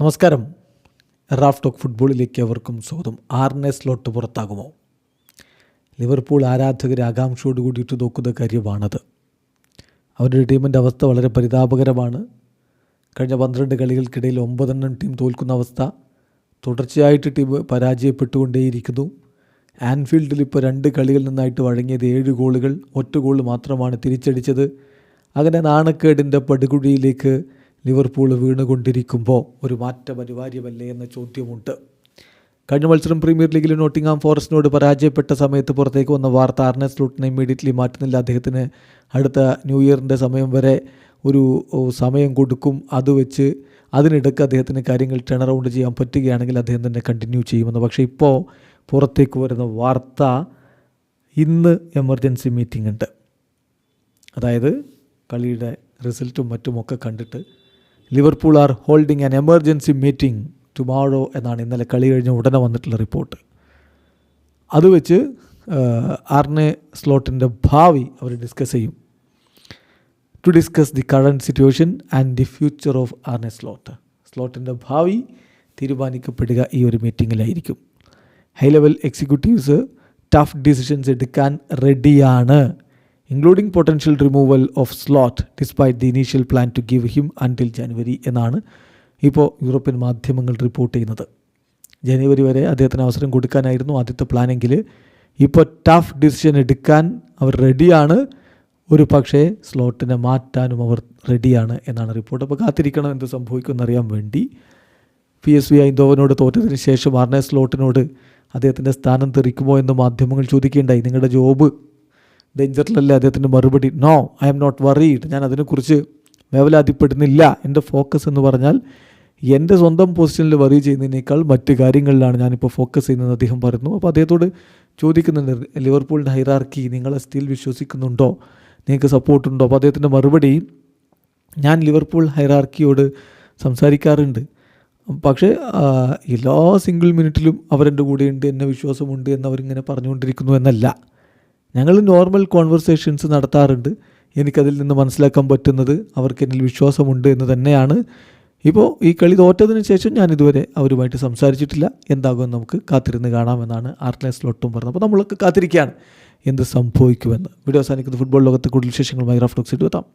നമസ്കാരം. Raf talk ഫുട്ബോളിലേക്ക് അവർക്കും സ്വാഗതം. RNA slot പുറത്താകുമോ? ലിവർപൂൾ ആരാധകർ ആകാംക്ഷയോട് കൂടിയിട്ട് നോക്കുന്ന കാര്യമാണത്. അവരുടെ ടീമിൻ്റെ അവസ്ഥ വളരെ പരിതാപകരമാണ്. കഴിഞ്ഞ 12 കളികൾക്കിടയിൽ 9 ടീം തോൽക്കുന്ന അവസ്ഥ. തുടർച്ചയായിട്ട് ടീം പരാജയപ്പെട്ടുകൊണ്ടേയിരിക്കുന്നു. ആൻഫീൽഡിൽ ഇപ്പോൾ 2 കളികളിൽ നിന്നായിട്ട് വഴങ്ങിയത് 7 ഗോളുകൾ, ഒറ്റ ഗോൾ മാത്രമാണ് തിരിച്ചടിച്ചത്. അങ്ങനെ നാണക്കേടിൻ്റെ പടുകുഴിയിലേക്ക് ലിവർപൂൾ വീണുകൊണ്ടിരിക്കുമ്പോൾ ഒരു മാറ്റം അനിവാര്യമല്ലേ എന്ന ചോദ്യമുണ്ട്. കഴിഞ്ഞ മത്സരം പ്രീമിയർ ലീഗിൽ നോട്ടിംഗ്ഹാം ഫോറസ്റ്റിനോട് പരാജയപ്പെട്ട സമയത്ത് പുറത്തേക്ക് വന്ന വാർത്ത ആർനെ സ്ലോട്ടിനെ ഇമ്മീഡിയറ്റ്ലി മാറ്റുന്നില്ല. അദ്ദേഹത്തിന് അടുത്ത ന്യൂ ഇയറിൻ്റെ സമയം വരെ ഒരു സമയം കൊടുക്കും. അത് വെച്ച് അതിനിടയ്ക്ക് അദ്ദേഹത്തിന് കാര്യങ്ങൾ ടേൺ അറൗണ്ട് ചെയ്യാൻ പറ്റുകയാണെങ്കിൽ അദ്ദേഹം തന്നെ കണ്ടിന്യൂ ചെയ്യുമെന്ന്. പക്ഷേ ഇപ്പോൾ പുറത്തേക്ക് വരുന്ന വാർത്ത ഇന്ന് എമർജൻസി മീറ്റിംഗ് ഉണ്ട്. അതായത് കളിയുടെ റിസൾട്ടും മറ്റുമൊക്കെ കണ്ടിട്ട് Liverpool R holding an emergency meeting tomorrow എന്നാണ് ഇന്നലെ കളി കഴിഞ്ഞ് ഉടനെ വന്നിട്ടുള്ള റിപ്പോർട്ട്. അത് വെച്ച് ആർനെ സ്ലോട്ടിൻ്റെ ഭാവി അവർ ഡിസ്കസ് ചെയ്യും. To discuss the current situation and the future of Arne Slot. സ്ലോട്ടിൻ്റെ ഭാവി തീരുമാനിക്കപ്പെടുക ഈ ഒരു മീറ്റിങ്ങിലായിരിക്കും. High level executives tough decisions എടുക്കാൻ റെഡിയാണ്, including potential removal of Slot despite the initial plan to give him until January എന്നാണ് ഇപ്പോൾ യൂറോപ്യൻ മാധ്യമങ്ങൾ റിപ്പോർട്ട് ചെയ്യുന്നത്. ജനുവരി വരെ അദ്ദേഹത്തിന് അവസരം കൊടുക്കാനായിരുന്നു ആദ്യത്തെ പ്ലാനെങ്കിൽ ഇപ്പോൾ ടഫ് ഡിസിഷൻ എടുക്കാൻ അവർ റെഡിയാണ്. ഒരു പക്ഷേ സ്ലോട്ടിനെ മാറ്റാനും അവർ റെഡിയാണ് എന്നാണ് റിപ്പോർട്ട്. അപ്പോൾ കാത്തിരിക്കണം എന്ത് സംഭവിക്കുമെന്നറിയാൻ വേണ്ടി. PSV ഐന്തോവനോട് തോറ്റതിന് ശേഷം ആർനെ സ്ലോട്ടിനോട് അദ്ദേഹത്തിൻ്റെ സ്ഥാനം തെറിക്കുമോ എന്ന് മാധ്യമങ്ങൾ ചോദിക്കുകയുണ്ടായി. നിങ്ങളുടെ ജോബ് ഡേഞ്ചറിലല്ലേ? അദ്ദേഹത്തിൻ്റെ മറുപടി no, I am not worried. ഞാൻ അതിനെക്കുറിച്ച് വേവലാതിപ്പെടുന്നില്ല. എൻ്റെ ഫോക്കസ് എന്ന് പറഞ്ഞാൽ എൻ്റെ സ്വന്തം പൊസിഷനിൽ വറി ചെയ്യുന്നതിനേക്കാൾ മറ്റ് കാര്യങ്ങളിലാണ് ഞാനിപ്പോൾ ഫോക്കസ് ചെയ്യുന്നത് അദ്ദേഹം പറയുന്നു. അപ്പോൾ അദ്ദേഹത്തോട് ചോദിക്കുന്നുണ്ട്, ലിവർപൂളിൻ്റെ ഹൈറാർക്കി നിങ്ങളെ സ്റ്റിൽ വിശ്വസിക്കുന്നുണ്ടോ, നിങ്ങൾക്ക് സപ്പോർട്ടുണ്ടോ? അപ്പോൾ അദ്ദേഹത്തിൻ്റെ മറുപടി, ഞാൻ ലിവർപൂൾ ഹൈറാർക്കിയോട് സംസാരിക്കാറുണ്ട്, പക്ഷേ എല്ലാ സിംഗിൾ മിനിറ്റിലും അവരെൻ്റെ കൂടെയുണ്ട്, എന്നെ വിശ്വാസമുണ്ട് എന്നവരിങ്ങനെ പറഞ്ഞുകൊണ്ടിരിക്കുന്നു എന്നല്ല. ഞങ്ങൾ നോർമൽ കോൺവെർസേഷൻസ് നടത്താറുണ്ട്. എനിക്കതിൽ നിന്ന് മനസ്സിലാക്കാൻ പറ്റുന്നത് അവർക്ക് എന്നിൽ വിശ്വാസമുണ്ട് എന്ന് തന്നെയാണ്. ഇപ്പോൾ ഈ കളി തോറ്റതിന് ശേഷം ഞാനിതുവരെ അവരുമായിട്ട് സംസാരിച്ചിട്ടില്ല. എന്താകുമെന്ന് നമുക്ക് കാത്തിരുന്ന് കാണാമെന്നാണ് ആർനെ സ്ലോട്ടും പറഞ്ഞത്. അപ്പോൾ നമ്മളൊക്കെ കാത്തിരിക്കുകയാണ് എന്ത് സംഭവിക്കുമെന്ന്. വീഡിയോ അവസാനിക്കുന്ന ഫുട്ബോൾ ലോകത്തെ കൂടുതൽ വിശേഷങ്ങളുമായി റാഫ് ടോക്സിൽ എത്താം.